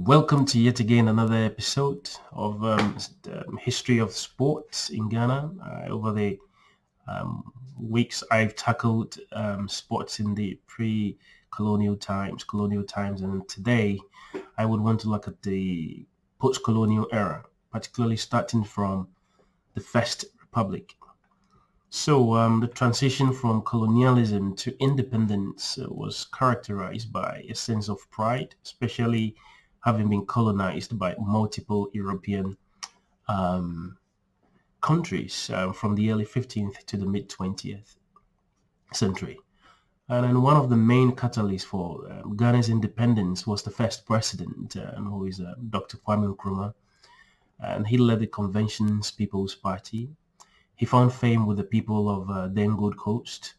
Welcome to yet again another episode of History of Sports in Ghana. Over the weeks, I've tackled sports in the colonial times, and today I would want to look at the post-colonial era, particularly starting from the First Republic. So the transition from colonialism to independence was characterized by a sense of pride, especially having been colonized by multiple European um, countries from the early 15th to the mid 20th century. And then one of the main catalysts for Ghana's independence was the first president, who is Dr. Kwame Nkrumah, and he led the Convention's People's Party. He found fame with the people of then Gold Coast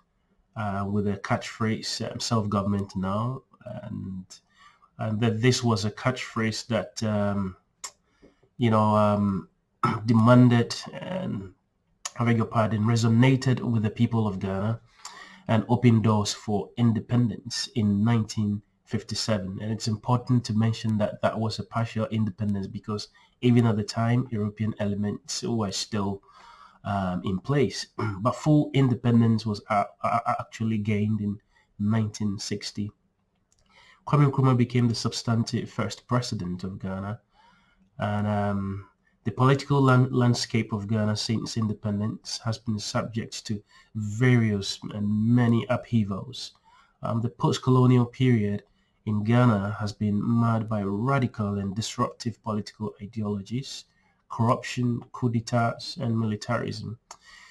with a catchphrase, self-government now, and that this was a catchphrase that demanded and, I beg your pardon, resonated with the people of Ghana and opened doors for independence in 1957. And it's important to mention that that was a partial independence because even at the time, European elements were still in place. But full independence was actually gained in 1960. Kwame Nkrumah became the substantive first president of Ghana, and the political landscape of Ghana since independence has been subject to various and many upheavals. The post-colonial period in Ghana has been marred by radical and disruptive political ideologies, corruption, coup d'etats, and militarism.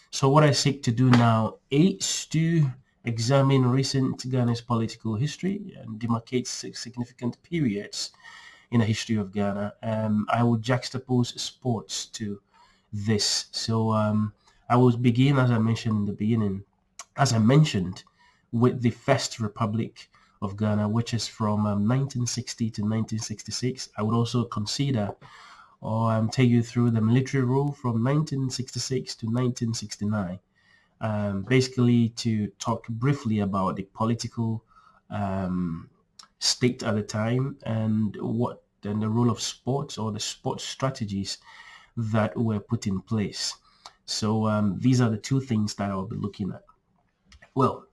So what I seek to do now is to examine recent Ghana's political history and demarcate significant periods in the history of Ghana. I will juxtapose sports to this. So I will begin, as I mentioned in the beginning, with the First Republic of Ghana, which is from 1960 to 1966. I would also consider or take you through the military rule from 1966 to 1969. Basically to talk briefly about the political state at the time and the role of sports or the sports strategies that were put in place. So these are the two things that I'll be looking at. Well,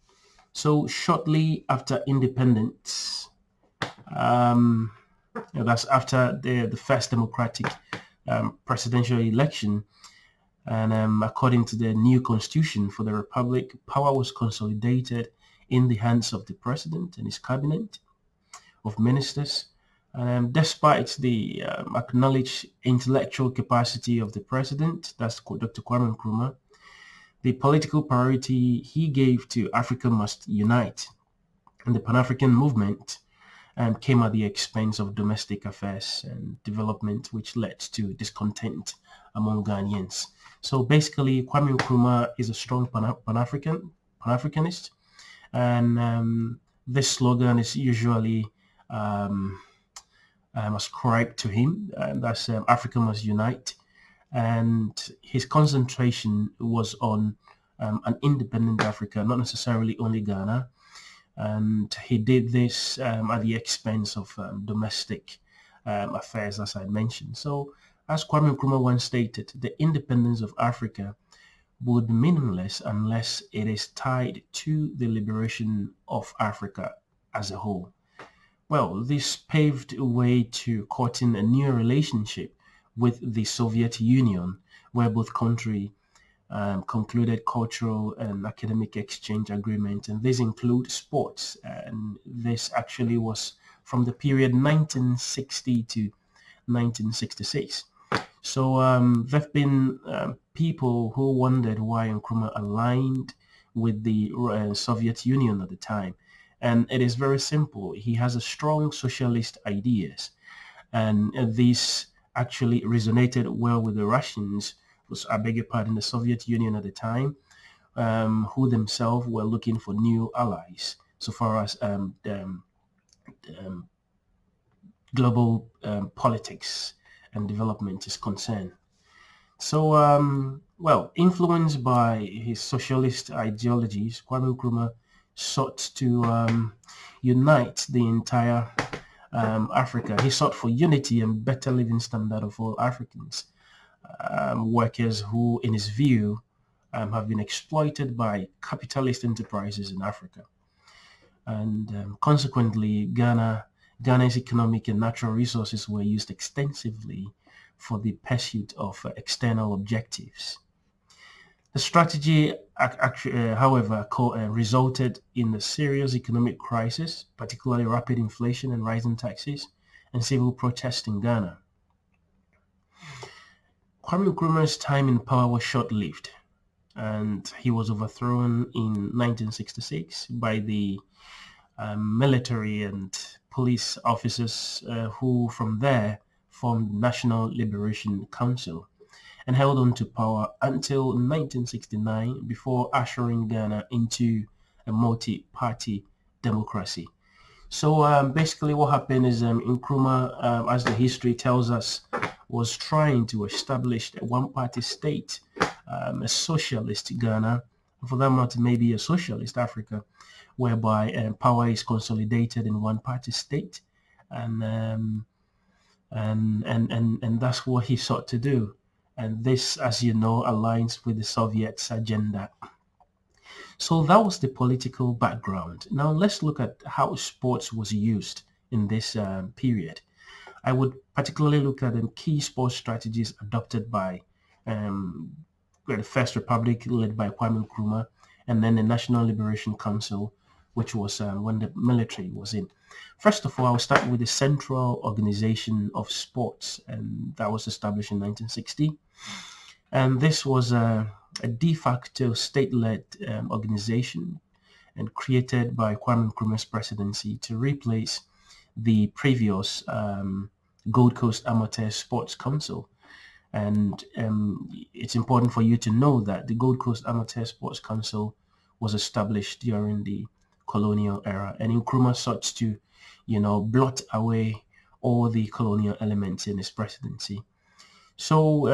so shortly after independence, that's after the first democratic presidential election, and according to the new constitution for the republic, power was consolidated in the hands of the president and his cabinet of ministers. Despite the acknowledged intellectual capacity of the president, that's Dr. Kwame Nkrumah, the political priority he gave to Africa must unite, and the Pan-African movement came at the expense of domestic affairs and development, which led to discontent among Ghanaians. So basically, Kwame Nkrumah is a strong Pan-Africanist, and this slogan is usually ascribed to him, and that's Africa must unite. And his concentration was on an independent Africa, not necessarily only Ghana. And he did this at the expense of domestic affairs, as I mentioned. So, as Kwame Nkrumah once stated, the independence of Africa would be meaningless unless it is tied to the liberation of Africa as a whole. Well, this paved a way to courting a new relationship with the Soviet Union, where both countries concluded cultural and academic exchange agreements, and these include sports. And this actually was from the period 1960 to 1966. So there have been people who wondered why Nkrumah aligned with the Soviet Union at the time. And it is very simple. He has a strong socialist ideas, and these actually resonated well with the Russians, I beg your pardon, the Soviet Union at the time, who themselves were looking for new allies so far as global politics and development is concerned. So, influenced by his socialist ideologies, Kwame Nkrumah sought to unite the entire Africa. He sought for unity and better living standard of all Africans, workers who, in his view, have been exploited by capitalist enterprises in Africa. And consequently, Ghana's economic and natural resources were used extensively for the pursuit of external objectives. The strategy, however, resulted in a serious economic crisis, particularly rapid inflation and rising taxes, and civil protest in Ghana. Kwame Nkrumah's time in power was short-lived, and he was overthrown in 1966 by the military and police officers who from there formed the National Liberation Council and held on to power until 1969 before ushering Ghana into a multi-party democracy. So basically what happened is Nkrumah, as the history tells us, was trying to establish a one-party state, a socialist Ghana, for that matter maybe a socialist Africa, whereby power is consolidated in one-party state, and that's what he sought to do. And this, as you know, aligns with the Soviets' agenda. So that was the political background. Now let's look at how sports was used in this period. I would particularly look at the key sports strategies adopted by the First Republic led by Kwame Nkrumah, and then the National Liberation Council, which was when the military was in. First of all, I'll start with the Central Organization of Sports, and that was established in 1960. And this was a de facto state-led organization and created by Kwame Nkrumah's presidency to replace the previous Gold Coast Amateur Sports Council. And it's important for you to know that the Gold Coast Amateur Sports Council was established during the colonial era, and Nkrumah sought to, blot away all the colonial elements in his presidency. So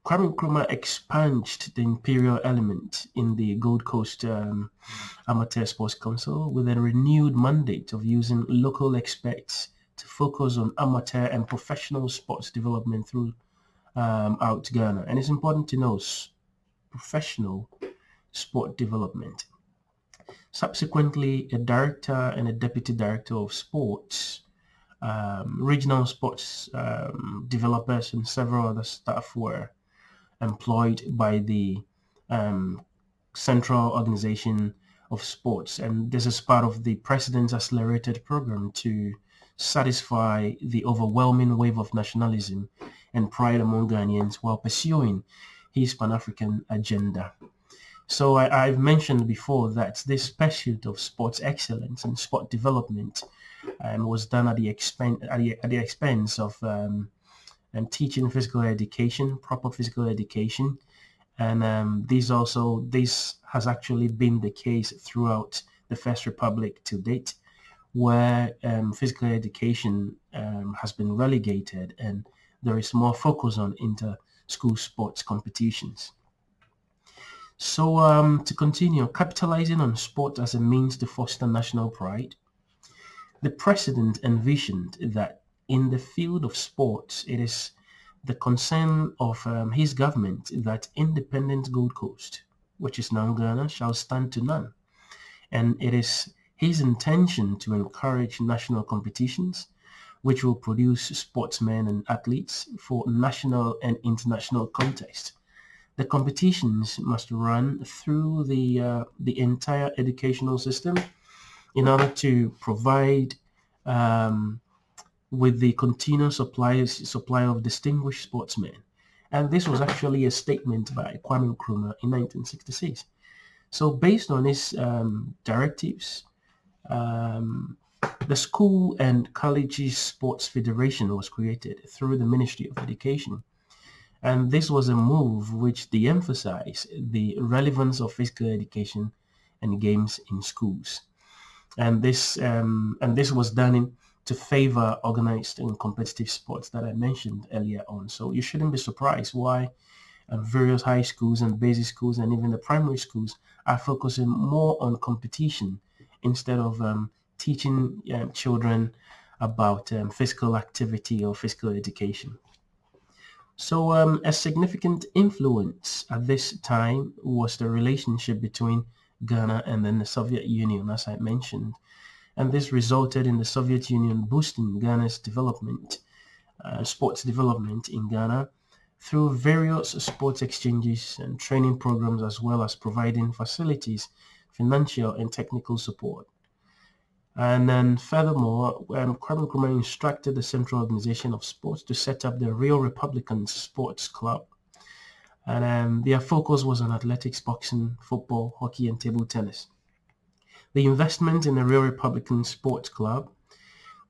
Kwame Nkrumah expunged the imperial element in the Gold Coast Amateur Sports Council with a renewed mandate of using local experts to focus on amateur and professional sports development throughout Ghana. And it's important to know professional sport development. Subsequently, a director and a deputy director of sports, regional sports developers, and several other staff were employed by the Central Organization of Sports. And this is part of the President's Accelerated Program to satisfy the overwhelming wave of nationalism and pride among Ghanaians while pursuing his Pan-African agenda. So I've mentioned before that this pursuit of sports excellence and sport development was done at the expense of teaching physical education, proper physical education, and this has actually been the case throughout the First Republic to date, where physical education has been relegated and there is more focus on inter-school sports competitions. So to continue, capitalizing on sport as a means to foster national pride, the president envisioned that in the field of sports, it is the concern of his government that independent Gold Coast, which is now Ghana, shall stand to none. And it is his intention to encourage national competitions, which will produce sportsmen and athletes for national and international contests. The competitions must run through the entire educational system in order to provide with the continuous supply of distinguished sportsmen. And this was actually a statement by Kwame Nkrumah in 1966. So based on his directives, the School and Colleges Sports Federation was created through the Ministry of Education. And this was a move which de-emphasized the relevance of physical education and games in schools. And this was done to favor organized and competitive sports that I mentioned earlier on. So you shouldn't be surprised why various high schools and basic schools and even the primary schools are focusing more on competition instead of teaching children about physical activity or physical education. So, a significant influence at this time was the relationship between Ghana and then the Soviet Union, as I mentioned. And this resulted in the Soviet Union boosting Ghana's development, sports development in Ghana through various sports exchanges and training programs, as well as providing facilities, financial and technical support. And then furthermore, Kwame Nkrumah instructed the Central Organization of Sports to set up the Real Republicans Sports Club. And their focus was on athletics, boxing, football, hockey, and table tennis. The investment in the Real Republican Sports Club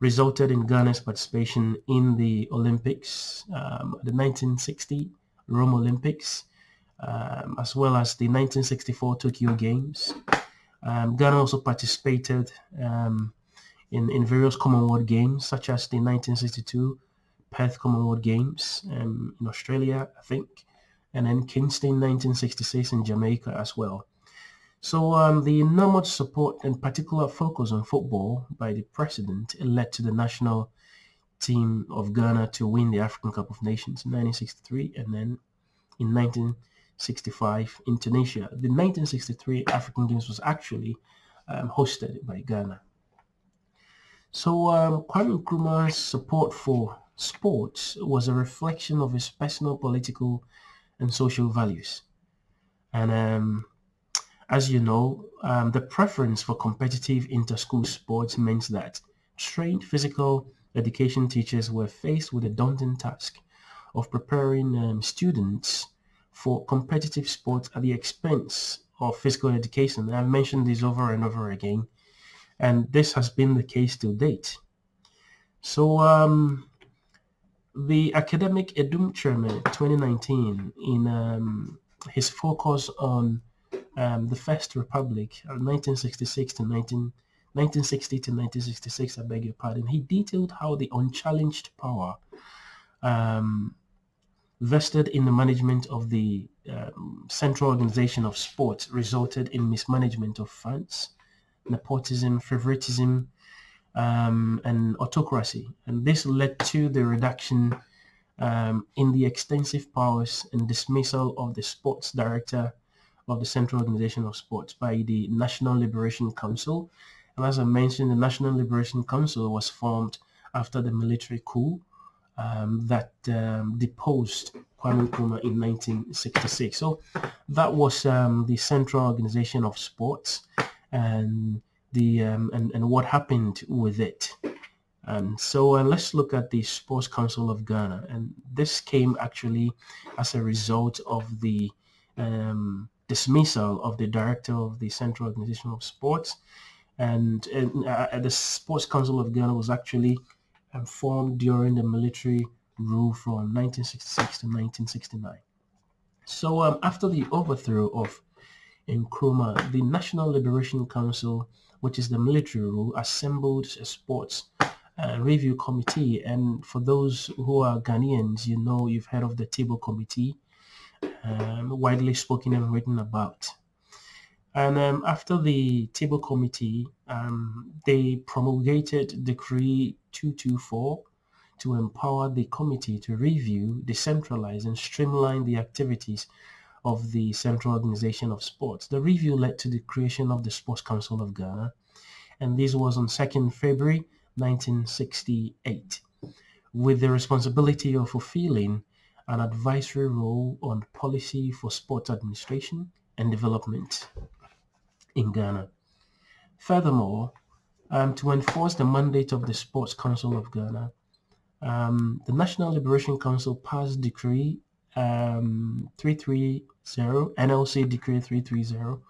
resulted in Ghana's participation in the Olympics, the 1960 Rome Olympics, as well as the 1964 Tokyo Games. Ghana also participated in various Commonwealth Games, such as the 1962 Perth Commonwealth Games in Australia, I think, and then Kingston 1966 in Jamaica as well. So the enormous support and particular focus on football by the president led to the national team of Ghana to win the African Cup of Nations in 1963 and then in 1965 in Tunisia. The 1963 African Games was actually hosted by Ghana. So Kwame Nkrumah's support for sports was a reflection of his personal political and social values. And as you know, the preference for competitive inter-school sports meant that trained physical education teachers were faced with the daunting task of preparing students for competitive sports at the expense of physical education. I've mentioned this over and over again, and this has been the case to date. So the academic Edum Chairman 2019 in his focus on the First Republic, 1966 to 1960 to 1966, I beg your pardon, he detailed how the unchallenged power vested in the management of the Central Organization of Sports resulted in mismanagement of funds, nepotism, favoritism, and autocracy. And this led to the reduction in the extensive powers and dismissal of the sports director of the Central Organization of Sports by the National Liberation Council. And as I mentioned, the National Liberation Council was formed after the military coup that deposed Kwame Nkrumah in 1966. So that was the Central Organization of Sports and the and what happened with it. So let's look at the Sports Council of Ghana, and this came actually as a result of the dismissal of the director of the Central Organization of Sports, and the Sports Council of Ghana was actually formed during the military rule from 1966 to 1969. So after the overthrow of Nkrumah, the National Liberation Council, which is the military rule, assembled a sports review committee. And for those who are Ghanaians, you know, you've heard of the Table Committee, widely spoken and written about. And after the Table Committee, they promulgated Decree 224 to empower the committee to review, decentralize, and streamline the activities of the Central Organization of Sports. The review led to the creation of the Sports Council of Ghana, and this was on 2nd February 1968, with the responsibility of fulfilling an advisory role on policy for sports administration and development in Ghana. Furthermore, to enforce the mandate of the Sports Council of Ghana, the National Liberation Council passed Decree 330, NLC Decree 330,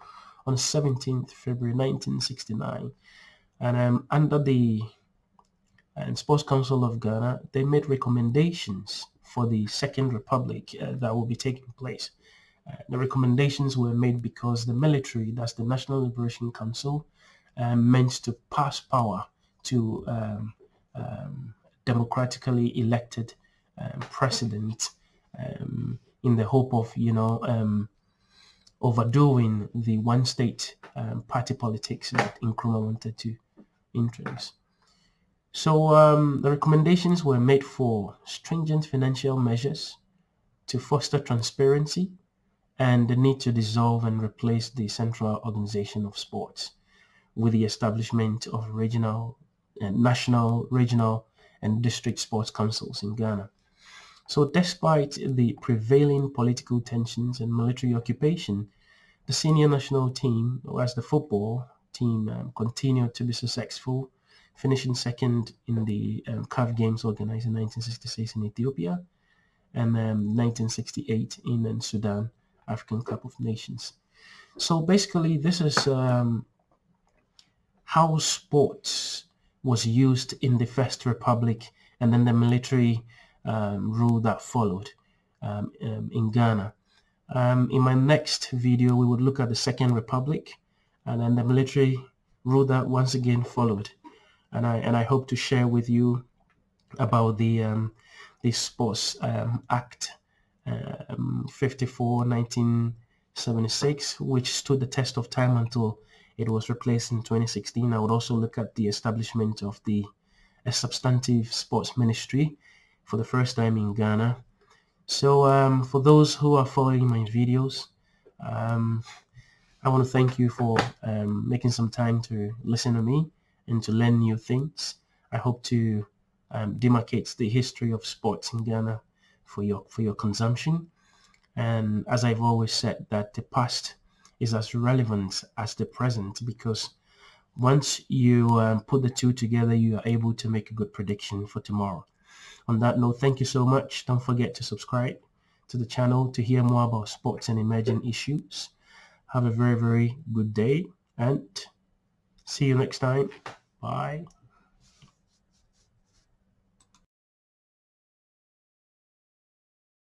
on 17th February 1969. And under the Sports Council of Ghana, they made recommendations for the Second Republic that will be taking place. The recommendations were made because the military, that's the National Liberation Council, meant to pass power to democratically elected president in the hope of, overdoing the one-state party politics that Nkrumah wanted to introduce. So the recommendations were made for stringent financial measures to foster transparency and the need to dissolve and replace the central organization of sports with the establishment of regional and national, regional, and district sports councils in Ghana. So despite the prevailing political tensions and military occupation, the senior national team, as the football team, continued to be successful, finishing second in the CAF Games organized in 1966 in Ethiopia and 1968 in Sudan, African Cup of Nations. So basically, this is how sports was used in the First Republic and then the military rule that followed in Ghana. In my next video, we would look at the Second Republic and then the military rule that once again followed. And I hope to share with you about the Sports Act 54, 1976, which stood the test of time until it was replaced in 2016. I would also look at the establishment of a substantive sports ministry for the first time in Ghana. So for those who are following my videos, I want to thank you for making some time to listen to me and to learn new things. I hope to demarcate the history of sports in Ghana for your consumption. And as I've always said, that the past is as relevant as the present, because once you put the two together, you are able to make a good prediction for tomorrow. On that note, thank you so much. Don't forget to subscribe to the channel to hear more about sports and emerging issues. Have a very, very good day and see you next time. Bye.